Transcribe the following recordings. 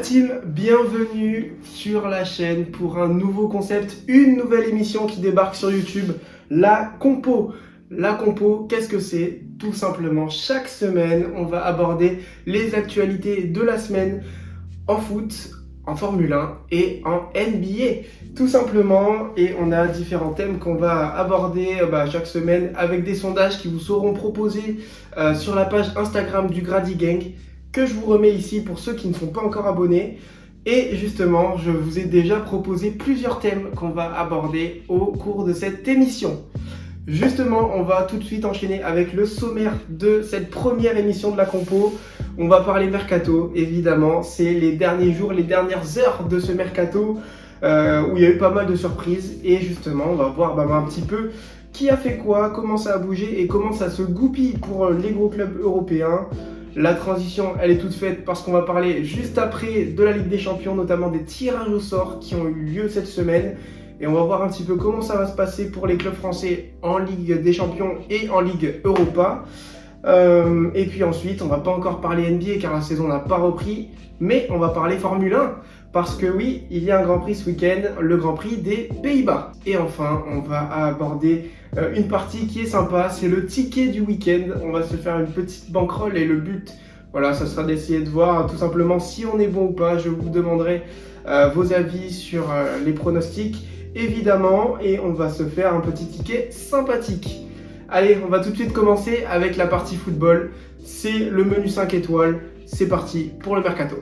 team, bienvenue sur la chaîne pour un nouveau concept, une nouvelle émission qui débarque sur YouTube, la compo. La compo, qu'est-ce que c'est? Tout simplement, chaque semaine, on va aborder les actualités de la semaine en foot, en Formule 1 et en NBA. Tout simplement, et on a différents thèmes qu'on va aborder chaque semaine avec des sondages qui vous seront proposés sur la page Instagram du Grady Gang, que je vous remets ici pour ceux qui ne sont pas encore abonnés. Et justement, je vous ai déjà proposé plusieurs thèmes qu'on va aborder au cours de cette émission. Justement, on va tout de suite enchaîner avec le sommaire de cette première émission de la compo. On va parler mercato, évidemment. C'est les derniers jours, les dernières heures de ce mercato où il y a eu pas mal de surprises. Et justement, on va voir un petit peu qui a fait quoi, comment ça a bougé et comment ça se goupille pour les gros clubs européens. La transition, elle est toute faite parce qu'on va parler juste après de la Ligue des Champions, notamment des tirages au sort qui ont eu lieu cette semaine. Et on va voir un petit peu comment ça va se passer pour les clubs français en Ligue des Champions et en Ligue Europa. Et puis ensuite, on va pas encore parler NBA car la saison n'a pas repris, mais on va parler Formule 1. Parce que oui, il y a un Grand Prix ce week-end, le Grand Prix des Pays-Bas. Et enfin, on va aborder une partie qui est sympa, c'est le ticket du week-end. On va se faire une petite bankroll et le but, voilà, ça sera d'essayer de voir tout simplement si on est bon ou pas. Je vous demanderai vos avis sur les pronostics, évidemment, et on va se faire un petit ticket sympathique. Allez, on va tout de suite commencer avec la partie football. C'est le menu 5 étoiles. C'est parti pour le mercato.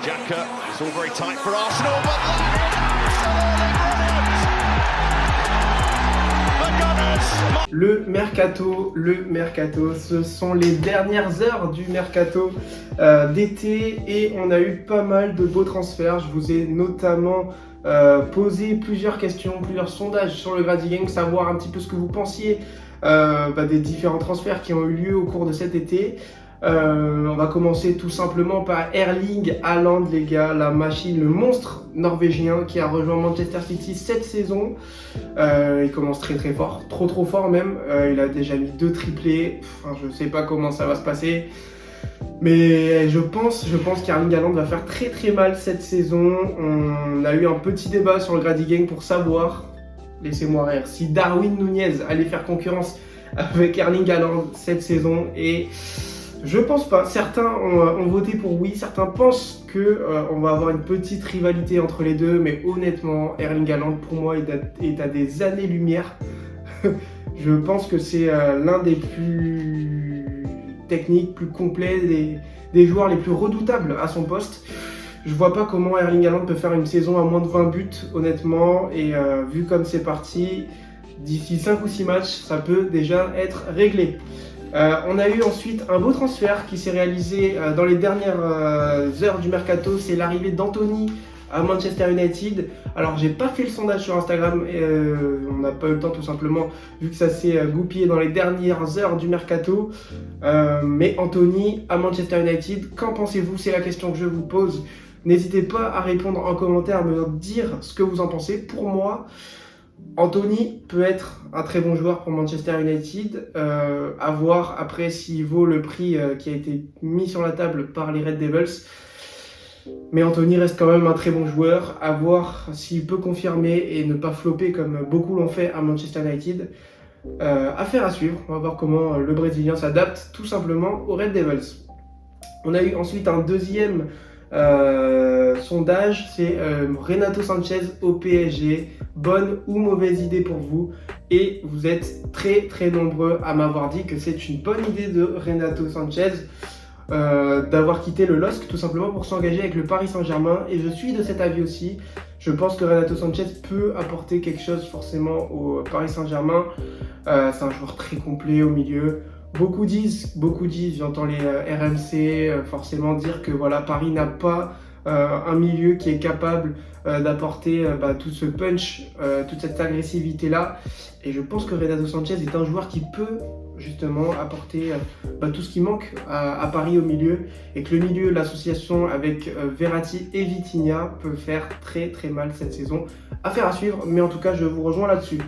Xhaka, it's all very tight for Arsenal, but Le mercato, ce sont les dernières heures du mercato d'été et on a eu pas mal de beaux transferts. Je vous ai notamment posé plusieurs questions, plusieurs sondages sur le Grady Gang, savoir un petit peu ce que vous pensiez des différents transferts qui ont eu lieu au cours de cet été. On va commencer tout simplement par Erling Haaland, les gars, la machine, le monstre norvégien qui a rejoint Manchester City cette saison. Il commence très très fort, trop fort même. Il a déjà mis 2 triplés. Je sais pas comment ça va se passer, mais je pense qu'Erling Haaland va faire très très mal cette saison. On a eu un petit débat sur le Grady Gang pour savoir, laissez-moi rire, si Darwin Nunez allait faire concurrence avec Erling Haaland cette saison, et je pense pas. Certains ont voté pour oui, certains pensent qu'on va avoir une petite rivalité entre les deux, mais honnêtement, Erling Haaland pour moi est à des années-lumière. Je pense que c'est l'un des plus techniques, plus complets, des joueurs les plus redoutables à son poste. Je vois pas comment Erling Haaland peut faire une saison à moins de 20 buts, honnêtement, et vu comme c'est parti, d'ici 5 ou 6 matchs, ça peut déjà être réglé. On a eu ensuite un beau transfert qui s'est réalisé dans les dernières heures du mercato, c'est l'arrivée d'Anthony à Manchester United. Alors j'ai pas fait le sondage sur Instagram, on n'a pas eu le temps tout simplement vu que ça s'est goupillé dans les dernières heures du mercato. Mais Anthony à Manchester United, qu'en pensez-vous? C'est la question que je vous pose. N'hésitez pas à répondre en commentaire, à me dire ce que vous en pensez. Pour moi, Anthony peut être un très bon joueur pour Manchester United, à voir après s'il vaut le prix qui a été mis sur la table par les Red Devils. Mais Anthony reste quand même un très bon joueur, à voir s'il peut confirmer et ne pas flopper comme beaucoup l'ont fait à Manchester United. Affaire à suivre, on va voir comment le Brésilien s'adapte tout simplement aux Red Devils. On a eu ensuite un deuxième sondage, c'est Renato Sanchez au PSG, bonne ou mauvaise idée pour vous? Et vous êtes très nombreux à m'avoir dit que c'est une bonne idée de Renato Sanchez d'avoir quitté le LOSC tout simplement pour s'engager avec le Paris Saint-Germain, et je suis de cet avis aussi. Je pense que Renato Sanchez peut apporter quelque chose forcément au Paris Saint-Germain. C'est un joueur très complet au milieu. Beaucoup disent, j'entends les RMC forcément dire que voilà, Paris n'a pas un milieu qui est capable d'apporter tout ce punch, toute cette agressivité-là. Et je pense que Renato Sanchez est un joueur qui peut justement apporter tout ce qui manque à Paris au milieu, et que le milieu, l'association avec Verratti et Vitinha peut faire très mal cette saison. Affaire à suivre, mais en tout cas je vous rejoins là-dessus.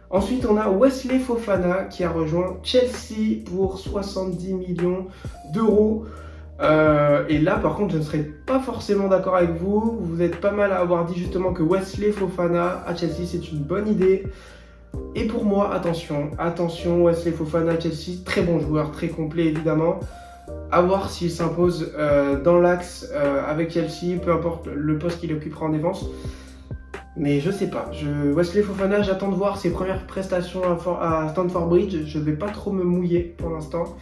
Ensuite, on a Wesley Fofana qui a rejoint Chelsea pour 70 millions d'euros. Et là, par contre, je ne serais pas forcément d'accord avec vous. Vous êtes pas mal à avoir dit justement que Wesley Fofana à Chelsea, c'est une bonne idée. Et pour moi, attention, Wesley Fofana à Chelsea, très bon joueur, très complet évidemment. À voir s'il s'impose dans l'axe avec Chelsea, peu importe le poste qu'il occupera en défense. Mais je sais pas. Wesley Fofana, j'attends de voir ses premières prestations à Stamford Bridge. Je vais pas trop me mouiller pour l'instant.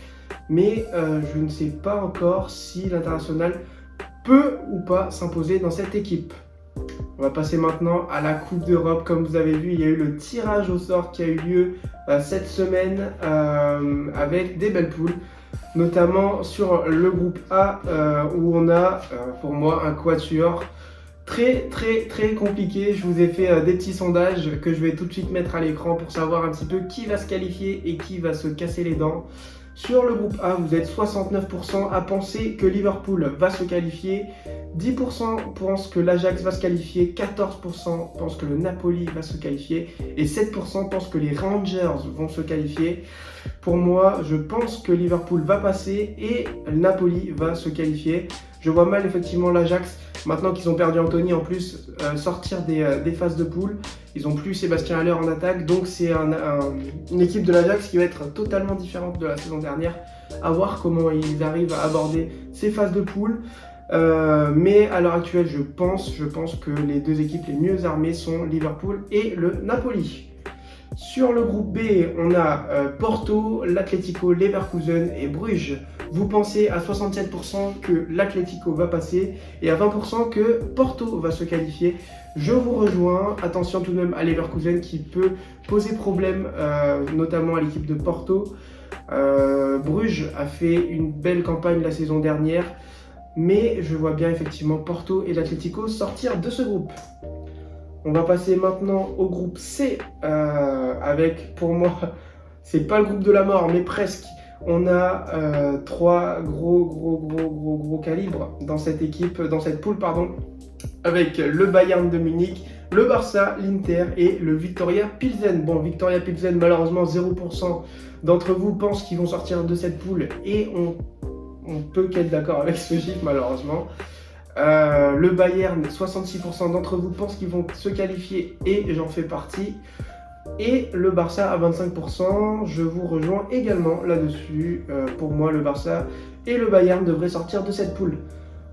Mais je ne sais pas encore si l'international peut ou pas s'imposer dans cette équipe. On va passer maintenant à la Coupe d'Europe. Comme vous avez vu, il y a eu le tirage au sort qui a eu lieu cette semaine avec des belles poules. Notamment sur le groupe A où on a pour moi un quatuor très compliqué. Je vous ai fait des petits sondages que je vais tout de suite mettre à l'écran pour savoir un petit peu qui va se qualifier et qui va se casser les dents. Sur le groupe A, vous êtes 69% à penser que Liverpool va se qualifier, 10% pensent que l'Ajax va se qualifier, 14% pensent que le Napoli va se qualifier et 7% pensent que les Rangers vont se qualifier. Pour moi, je pense que Liverpool va passer et le Napoli va se qualifier. Je vois mal effectivement l'Ajax, maintenant qu'ils ont perdu Anthony en plus, sortir des phases de poule. Ils n'ont plus Sébastien Haller en attaque, donc c'est une équipe de l'Ajax qui va être totalement différente de la saison dernière. À voir comment ils arrivent à aborder ces phases de poule. Mais à l'heure actuelle, je pense que les deux équipes les mieux armées sont Liverpool et le Napoli. Sur le groupe B, on a Porto, l'Atlético, Leverkusen et Bruges. Vous pensez à 67% que l'Atlético va passer et à 20% que Porto va se qualifier. Je vous rejoins. Attention tout de même à Leverkusen qui peut poser problème, notamment à l'équipe de Porto. Bruges a fait une belle campagne la saison dernière, mais je vois bien effectivement Porto et l'Atlético sortir de ce groupe. On va passer maintenant au groupe C avec, pour moi, c'est pas le groupe de la mort, mais presque. On a trois gros calibres dans cette équipe, dans cette poule, pardon, avec le Bayern de Munich, le Barça, l'Inter et le Viktoria Pilsen. Bon, Viktoria Pilsen, malheureusement, 0% d'entre vous pensent qu'ils vont sortir de cette poule et on peut qu'être d'accord avec ce chiffre, malheureusement. Le Bayern, 66% d'entre vous pensent qu'ils vont se qualifier et j'en fais partie. Et le Barça à 25%, je vous rejoins également là-dessus. Pour moi, le Barça et le Bayern devraient sortir de cette poule.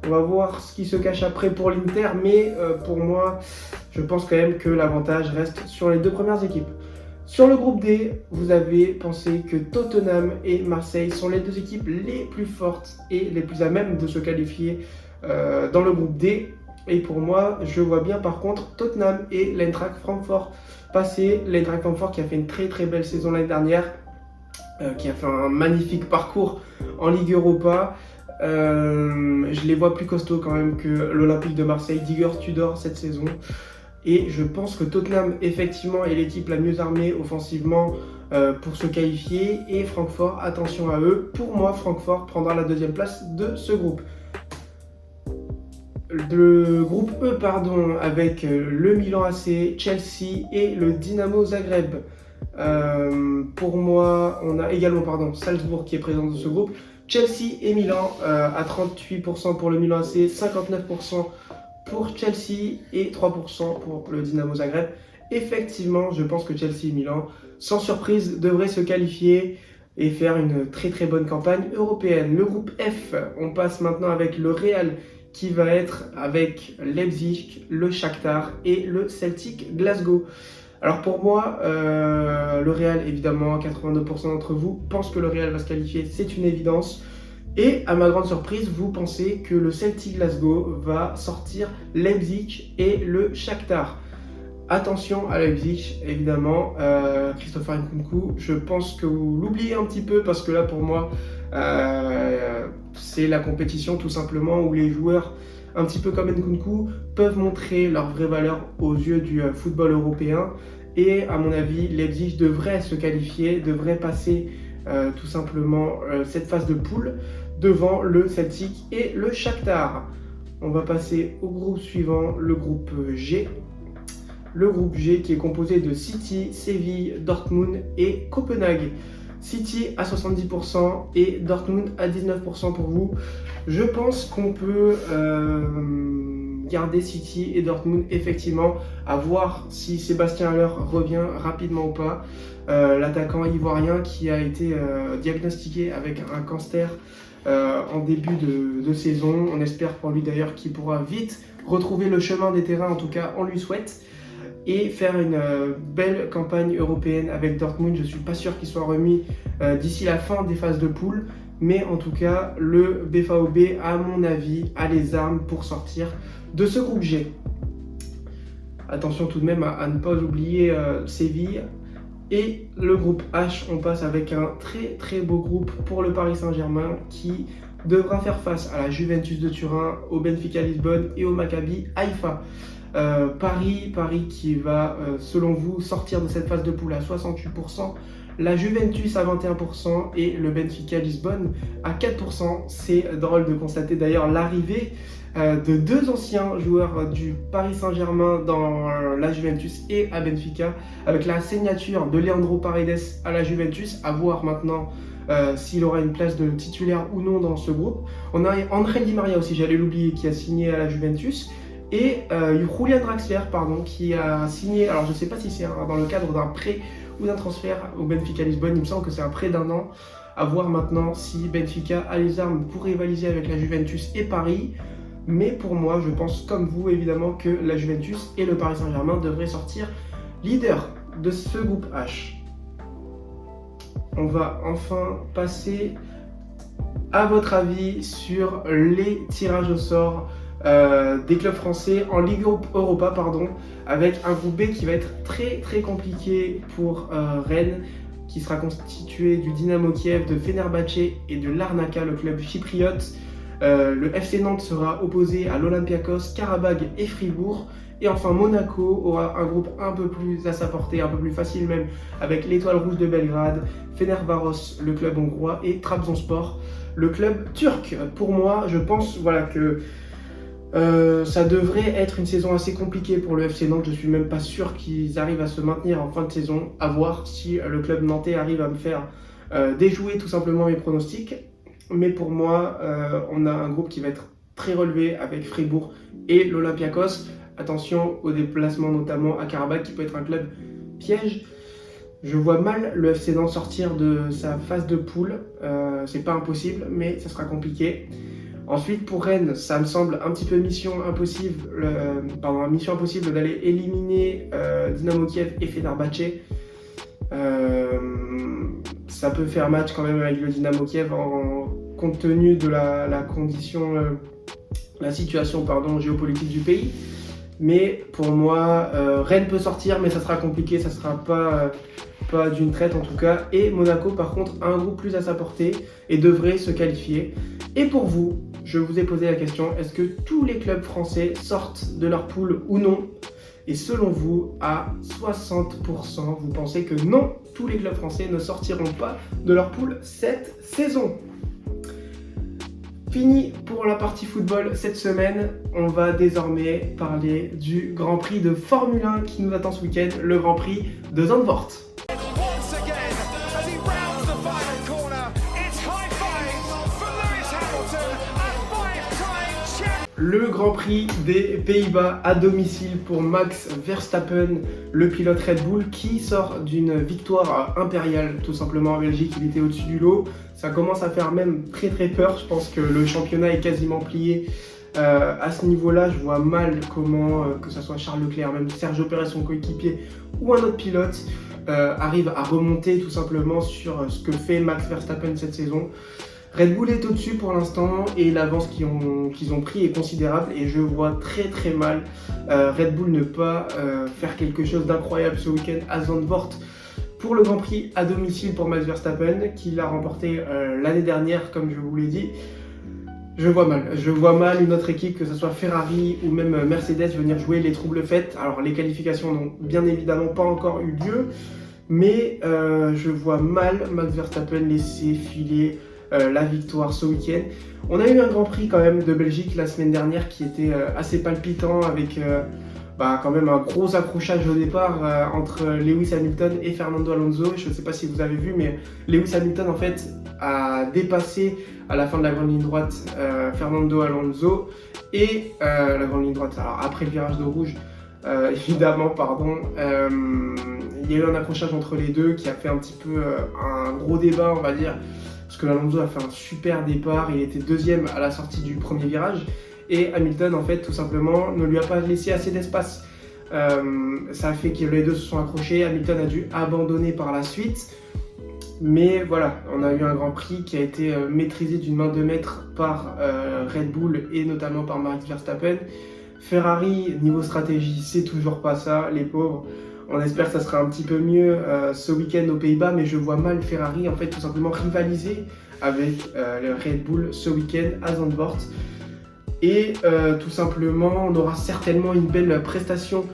On va voir ce qui se cache après pour l'Inter, mais pour moi, je pense quand même que l'avantage reste sur les deux premières équipes. Sur le groupe D, vous avez pensé que Tottenham et Marseille sont les deux équipes les plus fortes et les plus à même de se qualifier dans le groupe D. Et pour moi, je vois bien par contre Tottenham et l'Eintracht Francfort passer. L'Eintracht Francfort qui a fait une très belle saison l'année dernière, qui a fait un magnifique parcours en Ligue Europa. Je les vois plus costauds quand même que l'Olympique de Marseille, d'Igor Tudor cette saison. Et je pense que Tottenham effectivement est l'équipe la mieux armée offensivement pour se qualifier. Et Francfort, attention à eux. Pour moi, Francfort prendra la deuxième place de ce groupe. Le groupe E, pardon, avec le Milan AC, Chelsea et le Dynamo Zagreb. Pour moi, on a également Salzbourg qui est présent dans ce groupe. Chelsea et Milan à 38% pour le Milan AC, 59% pour Chelsea et 3% pour le Dynamo Zagreb. Effectivement, je pense que Chelsea et Milan, sans surprise, devraient se qualifier et faire une très bonne campagne européenne. Le groupe F, on passe maintenant avec le Real qui va être avec Leipzig, le Shakhtar et le Celtic Glasgow. Alors pour moi, le Real, évidemment, 82% d'entre vous pensent que le Real va se qualifier, c'est une évidence. Et à ma grande surprise, vous pensez que le Celtic Glasgow va sortir Leipzig et le Shakhtar. Attention à Leipzig, évidemment, Christopher Nkunku, je pense que vous l'oubliez un petit peu parce que là pour moi, c'est la compétition tout simplement où les joueurs, un petit peu comme Nkunku, peuvent montrer leur vraie valeur aux yeux du football européen. Et à mon avis, Leipzig devrait se qualifier, devrait passer tout simplement cette phase de poule devant le Celtic et le Shakhtar. On va passer au groupe suivant, le groupe G. Le groupe G qui est composé de City, Séville, Dortmund et Copenhague. City à 70% et Dortmund à 19% pour vous. Je pense qu'on peut garder City et Dortmund effectivement, à voir si Sébastien Haller revient rapidement ou pas. L'attaquant ivoirien qui a été diagnostiqué avec un cancer en début de saison. On espère pour lui d'ailleurs qu'il pourra vite retrouver le chemin des terrains, en tout cas on lui souhaite, et faire une belle campagne européenne avec Dortmund. Je ne suis pas sûr qu'il soit remis d'ici la fin des phases de poule, mais en tout cas le BVB à mon avis a les armes pour sortir de ce groupe G. Attention tout de même à ne pas oublier Séville. Et le groupe H, on passe avec un très très beau groupe pour le Paris Saint-Germain qui devra faire face à la Juventus de Turin, au Benfica Lisbonne et au Maccabi Haïfa. Paris qui va, selon vous, sortir de cette phase de poule à 68%, la Juventus à 21% et le Benfica Lisbonne à 4%. C'est drôle de constater d'ailleurs l'arrivée de deux anciens joueurs du Paris Saint-Germain dans la Juventus et à Benfica, avec la signature de Leandro Paredes à la Juventus. À voir maintenant s'il aura une place de titulaire ou non dans ce groupe. On a André Di Maria aussi, j'allais l'oublier, qui a signé à la Juventus. Et Julian Draxler, qui a signé, alors je ne sais pas si c'est dans le cadre d'un prêt ou d'un transfert au Benfica Lisbonne. Il me semble que c'est un prêt d'1 an. À voir maintenant si Benfica a les armes pour rivaliser avec la Juventus et Paris. Mais pour moi, je pense comme vous évidemment que la Juventus et le Paris Saint-Germain devraient sortir leader de ce groupe H. On va enfin passer à votre avis sur les tirages au sort des clubs français en Ligue Europa, avec un groupe B qui va être très très compliqué pour Rennes, qui sera constitué du Dynamo Kiev, de Fenerbahçe et de Larnaca, le club chypriote. Le FC Nantes sera opposé à l'Olympiakos, Karabag et Fribourg. Et enfin, Monaco aura un groupe un peu plus à sa portée, un peu plus facile même, avec l'Étoile Rouge de Belgrade, Fenerbahçe, le club hongrois, et Trabzonspor, le club turc. Pour moi, je pense que ça devrait être une saison assez compliquée pour le FC Nantes. Je suis même pas sûr qu'ils arrivent à se maintenir en fin de saison. À voir si le club nantais arrive à me faire déjouer tout simplement mes pronostics. Mais pour moi, on a un groupe qui va être très relevé avec Fribourg et l'Olympiakos. Attention au déplacement notamment à Karabakh qui peut être un club piège. Je vois mal le FC Nantes sortir de sa phase de poule. C'est pas impossible, mais ça sera compliqué. Ensuite, pour Rennes, ça me semble un petit peu mission impossible d'aller éliminer Dynamo Kiev et Fenerbahçe. Ça peut faire match quand même avec le Dynamo Kiev compte tenu de la situation géopolitique du pays. Mais pour moi, Rennes peut sortir, mais ça sera compliqué, ça sera pas d'une traite en tout cas. Et Monaco, par contre, a un groupe plus à sa portée et devrait se qualifier. Et pour vous, je vous ai posé la question, est-ce que tous les clubs français sortent de leur poule ou non? Et selon vous, à 60%, vous pensez que non, tous les clubs français ne sortiront pas de leur poule cette saison. Fini pour la partie football cette semaine. On va désormais parler du Grand Prix de Formule 1 qui nous attend ce week-end, le Grand Prix de Zandvoort. Le Grand Prix des Pays-Bas à domicile pour Max Verstappen, le pilote Red Bull qui sort d'une victoire impériale tout simplement en Belgique. Il était au-dessus du lot. Ça commence à faire même très très peur. Je pense que le championnat est quasiment plié à ce niveau-là. Je vois mal comment, que ce soit Charles Leclerc, même Sergio Pérez, son coéquipier, ou un autre pilote, arrive à remonter tout simplement sur ce que fait Max Verstappen cette saison. Red Bull est au-dessus pour l'instant et l'avance qu'ils ont pris est considérable et je vois très très mal Red Bull ne pas faire quelque chose d'incroyable ce week-end à Zandvoort pour le Grand Prix à domicile pour Max Verstappen qui l'a remporté l'année dernière comme je vous l'ai dit. Je vois mal une autre équipe, que ce soit Ferrari ou même Mercedes, venir jouer les troubles fêtes. Alors les qualifications n'ont bien évidemment pas encore eu lieu, mais je vois mal Max Verstappen laisser filer la victoire ce week-end. On a eu un Grand Prix quand même de Belgique la semaine dernière qui était assez palpitant avec quand même un gros accrochage au départ entre Lewis Hamilton et Fernando Alonso. Je ne sais pas si vous avez vu, mais Lewis Hamilton en fait a dépassé à la fin de la grande ligne droite Fernando Alonso et la grande ligne droite. Alors après le virage de rouge, évidemment, pardon, il y a eu un accrochage entre les deux qui a fait un petit peu un gros débat, on va dire, parce que Alonso a fait un super départ, il était deuxième à la sortie du premier virage. Et Hamilton, en fait, tout simplement, ne lui a pas laissé assez d'espace. Ça a fait que les deux se sont accrochés. Hamilton a dû abandonner par la suite. Mais voilà, on a eu un Grand Prix qui a été maîtrisé d'une main de maître par Red Bull et notamment par Max Verstappen. Ferrari, niveau stratégie, c'est toujours pas ça, les pauvres. On espère que ça sera un petit peu mieux ce week-end aux Pays-Bas, mais je vois mal Ferrari, en fait, tout simplement rivaliser avec le Red Bull ce week-end à Zandvoort. Et tout simplement, on aura certainement une belle prestation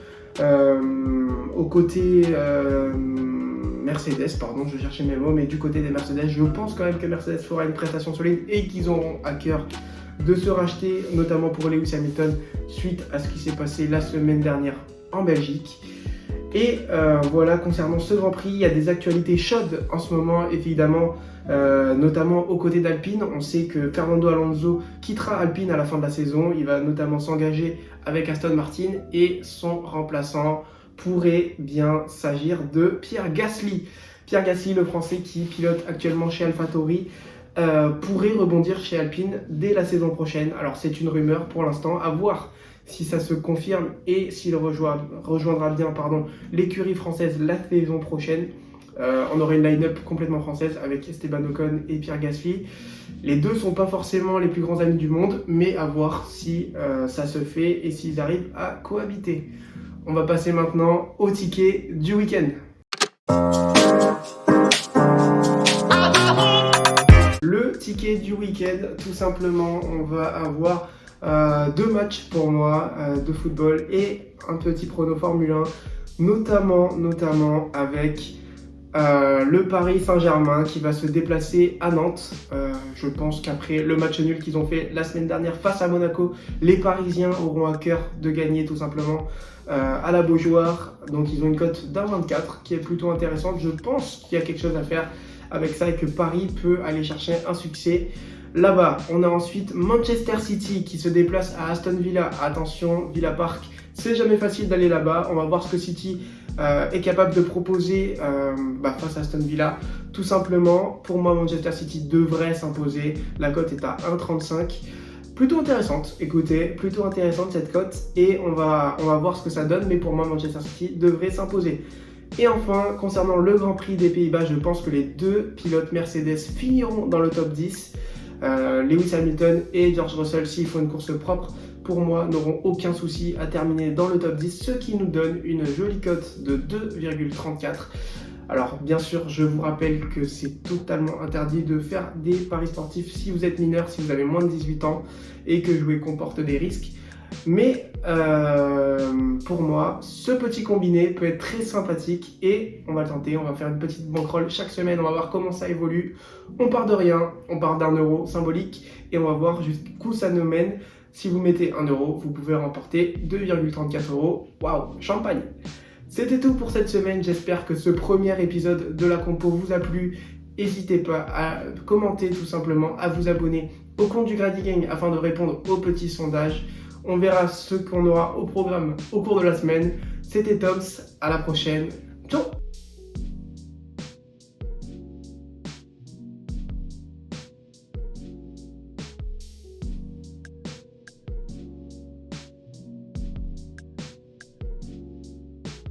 au côté Mercedes, pardon, je cherchais mes mots, mais du côté des Mercedes, je pense quand même que Mercedes fera une prestation solide et qu'ils auront à cœur de se racheter, notamment pour Lewis Hamilton, suite à ce qui s'est passé la semaine dernière en Belgique. Et voilà, concernant ce Grand Prix, il y a des actualités chaudes en ce moment, évidemment, notamment aux côtés d'Alpine. On sait que Fernando Alonso quittera Alpine à la fin de la saison. Il va notamment s'engager avec Aston Martin et son remplaçant pourrait bien s'agir de Pierre Gasly. Pierre Gasly, le Français qui pilote actuellement chez AlphaTauri, pourrait rebondir chez Alpine dès la saison prochaine. Alors c'est une rumeur pour l'instant, à voir si ça se confirme et s'il rejoindra bien l'écurie française la saison prochaine. On aurait une line-up complètement française avec Esteban Ocon et Pierre Gasly. Les deux ne sont pas forcément les plus grands amis du monde, mais à voir si ça se fait et s'ils arrivent à cohabiter. On va passer maintenant au ticket du week-end. Le ticket du week-end, tout simplement, on va avoir 2 matchs pour moi de football et un petit prono Formule 1, notamment avec le Paris Saint-Germain qui va se déplacer à Nantes. Je pense qu'après le match nul qu'ils ont fait la semaine dernière face à Monaco, les Parisiens auront à cœur de gagner tout simplement à la Beaujoire. Donc ils ont une cote d'1,24 qui est plutôt intéressante. Je pense qu'il y a quelque chose à faire avec ça et que Paris peut aller chercher un succès. Là-bas, on a ensuite Manchester City qui se déplace à Aston Villa. Attention, Villa Park, c'est jamais facile d'aller là-bas. On va voir ce que City est capable de proposer face à Aston Villa. Tout simplement, pour moi, Manchester City devrait s'imposer. La cote est à 1,35. Plutôt intéressante, écoutez, plutôt intéressante cette cote. Et on va voir ce que ça donne. Mais pour moi, Manchester City devrait s'imposer. Et enfin, concernant le Grand Prix des Pays-Bas, je pense que les deux pilotes Mercedes finiront dans le top 10. Lewis Hamilton et George Russell, s'ils font une course propre, pour moi, n'auront aucun souci à terminer dans le top 10, ce qui nous donne une jolie cote de 2,34. Alors, bien sûr, je vous rappelle que c'est totalement interdit de faire des paris sportifs si vous êtes mineur, si vous avez moins de 18 ans et que jouer comporte des risques. Mais pour moi, ce petit combiné peut être très sympathique et on va le tenter. On va faire une petite bankroll chaque semaine, on va voir comment ça évolue. On part de rien, on part d'1 euro symbolique et on va voir jusqu'où ça nous mène. Si vous mettez 1 euro, vous pouvez remporter 2,34 euros. Waouh, champagne! C'était tout pour cette semaine. J'espère que ce premier épisode de la compo vous a plu. N'hésitez pas à commenter tout simplement, à vous abonner au compte du Grady Gang afin de répondre aux petits sondages. On verra ce qu'on aura au programme au cours de la semaine. C'était Toms, à la prochaine. Ciao!